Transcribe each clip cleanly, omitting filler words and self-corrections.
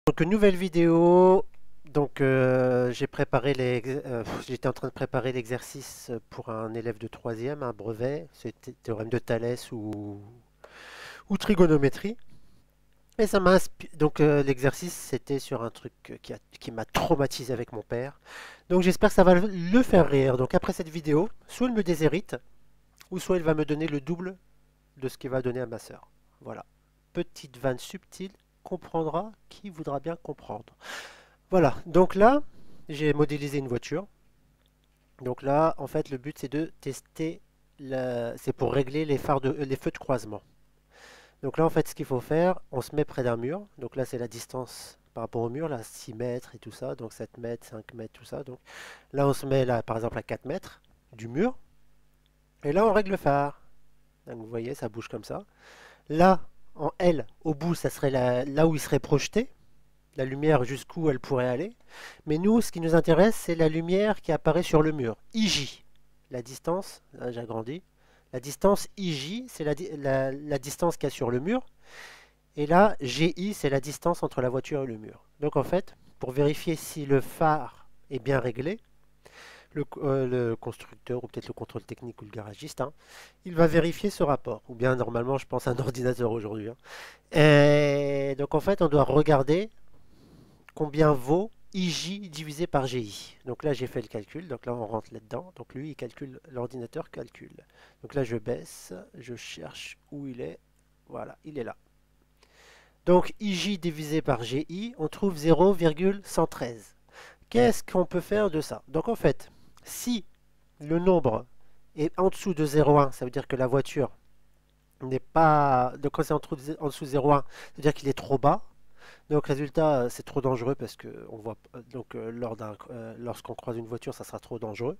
Donc nouvelle vidéo. Donc j'étais en train de préparer l'exercice pour un élève de troisième, un brevet. C'était théorème de Thalès ou trigonométrie. Et ça m'a donc l'exercice c'était sur un truc qui m'a traumatisé avec mon père. Donc j'espère que ça va le faire rire. Donc après cette vidéo, soit il me déshérite, ou soit il va me donner le double de ce qu'il va donner à ma sœur. Voilà. Petite vanne subtile, comprendra qui voudra bien comprendre. Voilà, donc là, j'ai modélisé une voiture. Donc là, en fait, le but c'est de tester, c'est pour régler les feux de croisement. Donc là, en fait, ce qu'il faut faire, on se met près d'un mur. Donc là, c'est la distance par rapport au mur, là, 6 mètres et tout ça. Donc 7 mètres, 5 mètres, tout ça. Donc là, on se met là, par exemple, à 4 mètres du mur. Et là, on règle le phare. Donc vous voyez, ça bouge comme ça. Là, en L, au bout, ça serait là où il serait projeté. La lumière jusqu'où elle pourrait aller. Mais nous, ce qui nous intéresse, c'est la lumière qui apparaît sur le mur. IJ, la distance, là j'agrandis, la distance IJ, c'est la distance qu'il y a sur le mur. Et là, GI, c'est la distance entre la voiture et le mur. Donc en fait, pour vérifier si le phare est bien réglé, le constructeur ou peut-être le contrôle technique ou le garagiste, hein, il va vérifier ce rapport. Ou bien normalement, je pense un ordinateur aujourd'hui, hein. Et donc en fait, on doit regarder combien vaut IJ divisé par GI. Donc là, j'ai fait le calcul. Donc là, on rentre là-dedans. Donc lui, il calcule, l'ordinateur calcule. Donc là, je baisse, je cherche où il est. Voilà, il est là. Donc IJ divisé par GI, on trouve 0,113. Qu'est-ce qu'on peut faire de ça? Donc en fait, si le nombre est en dessous de 0,1, ça veut dire que la voiture n'est pas... Donc quand c'est en dessous de 0,1, ça veut dire qu'il est trop bas. Donc résultat, c'est trop dangereux parce que on voit donc lorsqu'on croise une voiture, ça sera trop dangereux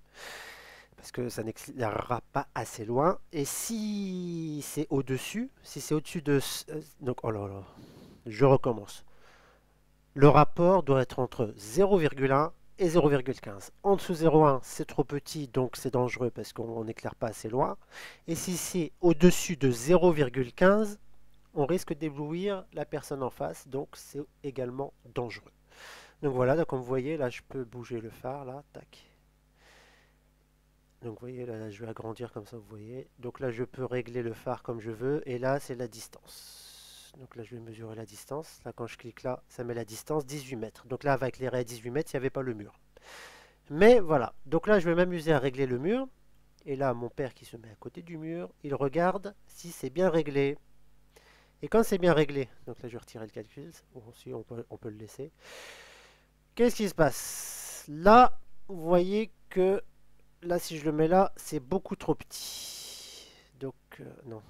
parce que ça n'accélérera pas assez loin. Et si c'est au-dessus, si c'est au-dessus de donc oh là là, je recommence. Le rapport doit être entre 0,1 et 0,15. En dessous de 0,1, c'est trop petit, donc c'est dangereux parce qu'on n'éclaire pas assez loin. Et si c'est au-dessus de 0,15, on risque d'éblouir la personne en face, donc c'est également dangereux. Donc voilà, donc comme vous voyez, là je peux bouger le phare, là, tac. Donc vous voyez, là je vais agrandir comme ça, vous voyez. Donc là je peux régler le phare comme je veux, et là c'est la distance. Donc là je vais mesurer la distance. Là quand je clique là, ça met la distance, 18 mètres. Donc là, va éclairer à 18 mètres s'il n'y avait pas le mur. Mais voilà, donc là je vais m'amuser à régler le mur. Et là, mon père qui se met à côté du mur, il regarde si c'est bien réglé. Et quand c'est bien réglé, donc là je vais retirer le calcul, bon, si on peut le laisser. Qu'est-ce qui se passe? Là, vous voyez que là, si je le mets là, c'est beaucoup trop petit. Donc, non.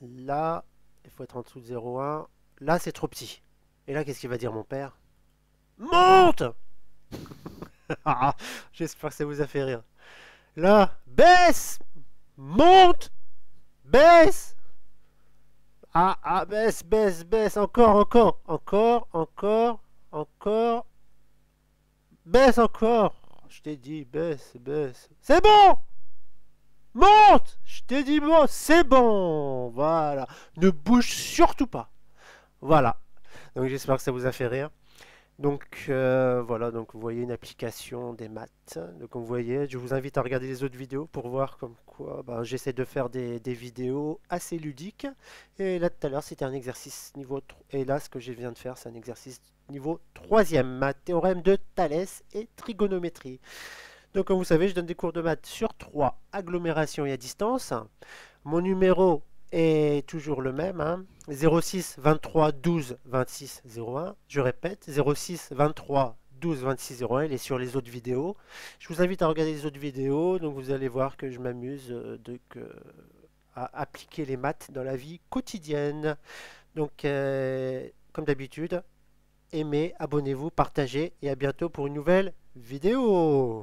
Là, il faut être en dessous de 0,1. Là, c'est trop petit. Et là, qu'est-ce qu'il va dire mon père? Monte! J'espère que ça vous a fait rire. Là, baisse! Monte! Baisse! Baisse, baisse, baisse, encore, encore, encore, encore, encore, baisse encore. Je t'ai dit, baisse, baisse. C'est bon! Monte! Je t'ai dit, bon, c'est bon! Voilà. Ne bouge surtout pas. Voilà. Donc j'espère que ça vous a fait rire. Donc voilà, donc vous voyez une application des maths. Donc vous voyez, je vous invite à regarder les autres vidéos pour voir comme quoi j'essaie de faire des vidéos assez ludiques. Et là tout à l'heure c'était un exercice niveau 3. Et là ce que je viens de faire c'est un exercice niveau 3e, maths, théorème de Thalès et trigonométrie. Donc comme vous savez, je donne des cours de maths sur 3, agglomération et à distance. Mon numéro est toujours le même, hein. 06 23 12 26 01. Je répète, 06 23 12 26 01. Il est sur les autres vidéos. Je vous invite à regarder les autres vidéos. Donc vous allez voir que je m'amuse à appliquer les maths dans la vie quotidienne. Donc comme d'habitude, aimez, abonnez-vous, partagez et à bientôt pour une nouvelle vidéo.